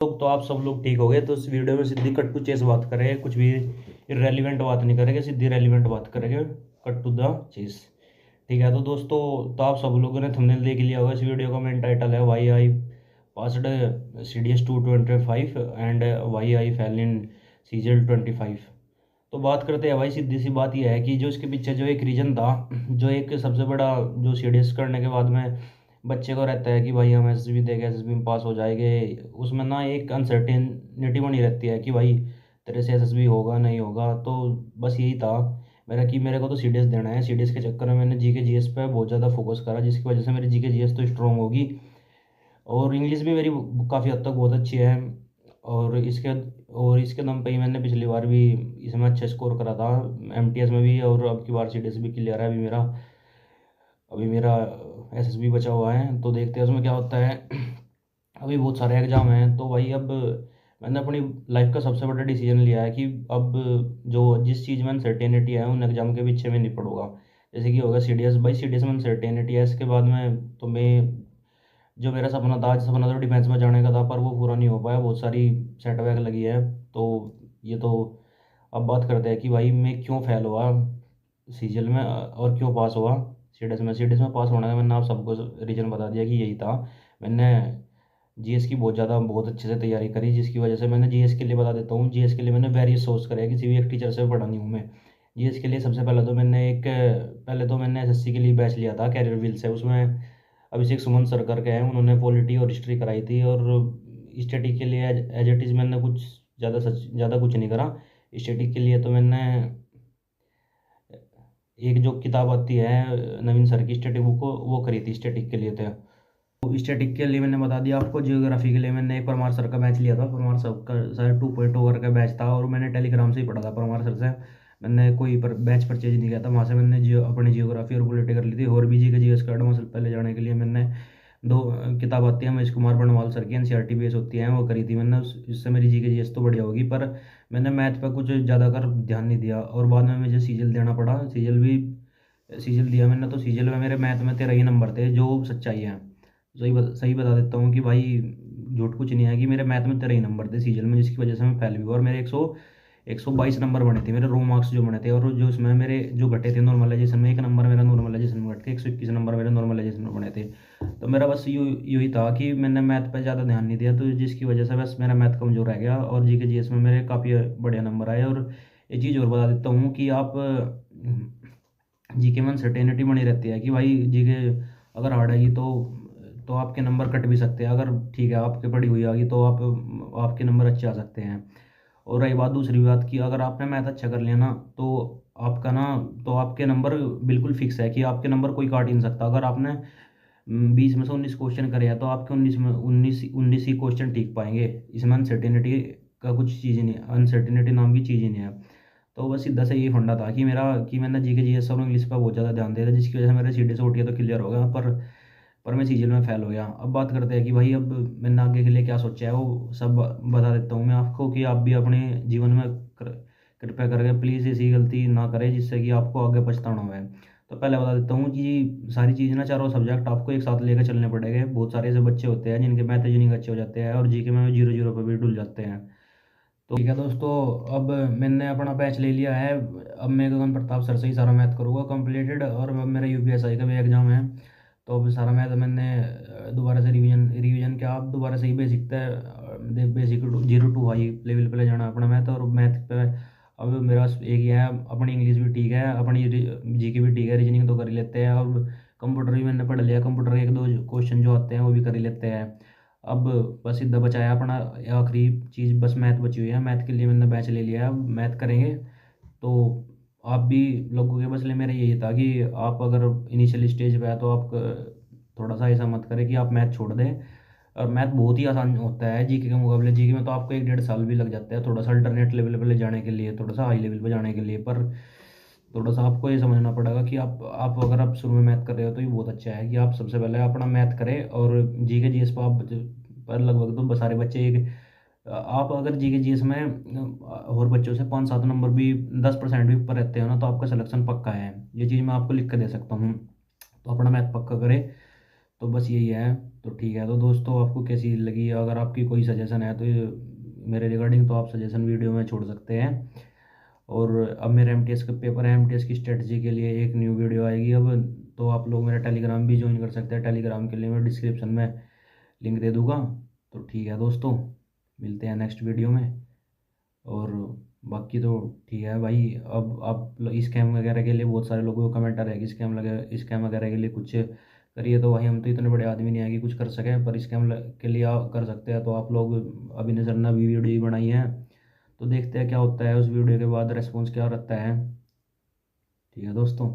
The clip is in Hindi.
तो आप सब लोग ठीक हो गए। तो इस वीडियो में सीधी कट टू चेस बात करेंगे, कुछ भी इरेलीवेंट बात नहीं करेंगे, सीधी रेलिवेंट बात करेंगे। Cut to the chase. ठीक है। तो दोस्तों, तो आप सब लोगों ने थंबनेल देख लिया होगा। इस वीडियो का मेन टाइटल है why I passed CDS 225 and why I fail in CGL 25। तो बात करते हैं भाई, सीधी सी बात यह है कि जो इसके पीछे जो एक रीज़न था, जो एक सबसे बड़ा जो CDS करने के बाद में बच्चे को रहता है कि भाई हम SSB देंगे, SSB में पास हो जाएंगे, उसमें ना एक अनसर्टेनिटी बनी रहती है कि भाई तेरे से SSB होगा नहीं होगा। तो बस यही था मेरा कि मेरे को तो CDS देना है। CDS के चक्कर में मैंने GK GS पे बहुत ज़्यादा फोकस करा, जिसकी वजह से मेरी GK GS तो स्ट्रॉन्ग होगी और इंग्लिश भी मेरी काफ़ी हद तक बहुत अच्छी है। और इसके दम पे ही मैंने पिछली बार भी इसमें अच्छा स्कोर करा था, MTS में भी, और अब की बार CDS भी क्लियर है। अभी मेरा SSB बचा हुआ है, तो देखते हैं उसमें क्या होता है। अभी बहुत सारे एग्ज़ाम हैं, तो भाई अब मैंने अपनी लाइफ का सबसे बड़ा डिसीजन लिया है कि अब जो जिस चीज़ में अनसर्टेनिटी है उन एग्ज़ाम के पीछे में नहीं पड़ूंगा। जैसे कि होगा CDS, भाई CDS में अनसर्टेनिटी है, इसके बाद में तो मैं जो मेरा सपना था, आज सपना तो डिफेंस में जाने का था, पर वो पूरा नहीं हो पाया, बहुत सारी सेटबैक लगी है। तो ये तो अब बात करते हैं कि भाई मैं क्यों फेल हुआ CGL में और क्यों पास हुआ CDS में पास होने का मैंने आप सबको रीज़न बता दिया कि यही था। मैंने GS की बहुत अच्छे से तैयारी करी, जिसकी वजह से मैंने GS के लिए बता देता हूँ। GS के लिए मैंने वेरियस सोर्स करे, किसी भी एक टीचर से पढ़ा नहीं हूँ मैं। GS के लिए सबसे पहले तो मैंने SSC के लिए बैच लिया था कैरियर व्हील से। उसमें अभिषेक सुमन सर करके हैं, उन्होंने पॉलिटी और हिस्ट्री कराई थी। और स्टैटिक के लिए एज इट इज़ मैंने कुछ ज़्यादा कुछ नहीं करा। स्टैटिक के लिए तो मैंने एक जो किताब आती है नवीन सर की स्टैटिक बुक, वो करी थी स्टैटिक के लिए। तो स्टैटिक के लिए मैंने बता दिया आपको। जियोग्राफी के लिए मैंने एक परमार सर का बैच लिया था, परमार सर का सर 2.0 करके बैच था, और मैंने टेलीग्राम से ही पढ़ा था परमार सर से। मैंने कोई बैच परचेज नहीं किया था, वहाँ से मैंने अपनी जियोग्राफी और पॉलिटी कर ली थी। और भी जी के GS का एडवांस पहले जाने के लिए मैंने दो किताब आती है महेश कुमार बनवाल सर की, NCERT बेस होती है, वो करी थी मैंने। इससे मेरी जी के GS तो बढ़िया होगी, पर मैंने मैथ पर कुछ ज़्यादा कर ध्यान नहीं दिया, और बाद में मुझे CGL देना पड़ा। CGL दिया मैंने, तो CGL में मेरे मैथ में 13 ही नंबर थे, जो सच्चाई है। सही बता देता हूँ कि भाई झूठ कुछ नहीं है कि मेरे मैथ में 13 ही नंबर थे CGL में, जिसकी वजह से मैं फेल भी हुआ। और मेरे 122 नंबर बने थे मेरे रो मार्क्स जो बने थे, और जो इसमें मेरे जो घटे थे नॉर्मलाइजेशन में, 1 नंबर मेरा नॉर्मलाइजेशन में घट के 121 नंबर मेरे नॉर्मलाइजेशन में बने थे। तो मेरा बस यही था कि मैंने मैथ पे ज़्यादा ध्यान नहीं दिया, तो जिसकी वजह से बस मेरा मैथ कमज़ोर रह गया, और जी के GS में मेरे काफ़ी बढ़िया नंबर आए। और एक चीज़ और बता देता हूँ कि आप GK में अनसर्टेनिटी बनी रहती है कि भाई GK अगर हार्ड आएगी तो आपके नंबर कट भी सकते हैं। अगर ठीक है आपके पढ़ी हुई आ गई तो आपके नंबर अच्छे आ सकते हैं। और रही बात दूसरी बात की, अगर आपने मैथ अच्छा कर लिया ना, तो आपका ना तो आपके नंबर बिल्कुल फिक्स है कि आपके नंबर कोई काट ही नहीं सकता। अगर आपने 20 में से 19 क्वेश्चन करे हैं, तो आपके 19 ही क्वेश्चन ठीक पाएंगे। इसमें अनसर्टेनिटी का कुछ चीज़ ही नहीं, अनसर्टेनिटी नाम की चीज़ ही नहीं है। तो बस सीधा से ये फंडा था कि मैंने जी के GS और इंग्लिश पर बहुत ज़्यादा ध्यान दिया था, जिसकी वजह से मेरे CDS OTA तो क्लियर हो गया, पर मैं CGL में फेल हो गया। अब बात करते हैं कि भाई अब मैंने आगे के लिए क्या सोचा है, वो सब बता देता हूँ मैं आपको, कि आप भी अपने जीवन में कृपया करके प्लीज़ ऐसी गलती ना करें जिससे कि आपको आगे पछताना हो। तो पहले बता देता हूँ कि सारी चीज़ ना, चारों सब्जेक्ट आपको एक साथ लेकर चलने पड़ेंगे। बहुत सारे ऐसे बच्चे होते हैं जिनके मैथ रीजनिंग अच्छे हो जाते हैं और GK में 0 0 पर भी डुल जाते हैं। तो ठीक है दोस्तों, अब मैंने अपना बैच ले लिया है। अब मैं गगन प्रताप सर से ही सारा मैथ करूँगा कंप्लीटेड, और अब मेरा UPSI का भी एग्ज़ाम है। तो अब सारा मैथ मैंने दोबारा से रिवीजन किया। अब दोबारा से ही बेसिक 0 to हाई लेवल पे ले जाना अपना मैथ। और मैथ पे अब मेरा एक ही है, अपनी इंग्लिश भी ठीक है, अपनी GK भी ठीक है, रीजनिंग तो कर ही लेते हैं। अब कंप्यूटर भी मैंने पढ़ लिया, कंप्यूटर के 1 2 क्वेश्चन जो आते हैं वो भी कर ही लेते हैं। अब बस सीधा बचाया अपना आखिरी चीज़, बस मैथ बची हुई है। मैथ के लिए मैंने बैच ले लिया है, अब मैथ करेंगे। तो आप भी लोगों के मसले मेरा यही था कि आप अगर इनिशियल स्टेज पे है तो आप थोड़ा सा ऐसा मत करें कि आप मैथ छोड़ दें। और मैथ बहुत ही आसान होता है GK के मुकाबले। GK में तो आपको 1 1.5 साल भी लग जाता है थोड़ा सा अल्टरनेट लेवल पे ले जाने के लिए, थोड़ा सा हाई लेवल पे जाने के लिए। पर थोड़ा सा आपको ये समझना पड़ेगा कि आप अगर आप शुरू में मैथ कर रहे हो तो ये बहुत अच्छा है कि आप सबसे पहले अपना मैथ करें। और GK GS पर लगभग तो सारे बच्चे एक आप अगर GK GS में और बच्चों से 5 7 नंबर भी 10% भी ऊपर रहते हो ना, तो आपका सिलेक्शन पक्का है। ये चीज़ मैं आपको लिख कर दे सकता हूँ। तो अपना मैथ पक्का करें। तो बस यही है। तो ठीक है, तो दोस्तों आपको कैसी लगी, अगर आपकी कोई सजेशन है तो ये मेरे रिगार्डिंग, तो आप सजेशन वीडियो में छोड़ सकते हैं। और अब मेरे एमटीएस का पेपर है, एमटीएस की स्ट्रेटजी के लिए एक न्यू वीडियो आएगी अब। तो आप लोग मेरा टेलीग्राम भी ज्वाइन कर सकते हैं, टेलीग्राम के लिए मैं डिस्क्रिप्शन में लिंक दे दूँगा। तो ठीक है दोस्तों, मिलते हैं नेक्स्ट वीडियो में। और बाकी तो ठीक है भाई। अब आप स्कैम वगैरह के लिए बहुत सारे लोगों को कमेंट आ रहा है कि स्कैम लगे, स्कैम वगैरह के लिए कुछ करिए। तो भाई हम तो इतने बड़े आदमी नहीं है कि कुछ कर सकें, पर स्कैम के लिए आप कर सकते हैं। तो आप लोग, अभी नजर ना भी वीडियो बनाई है, तो देखते हैं क्या होता है, उस वीडियो के बाद रिस्पॉन्स क्या रहता है। ठीक है दोस्तों।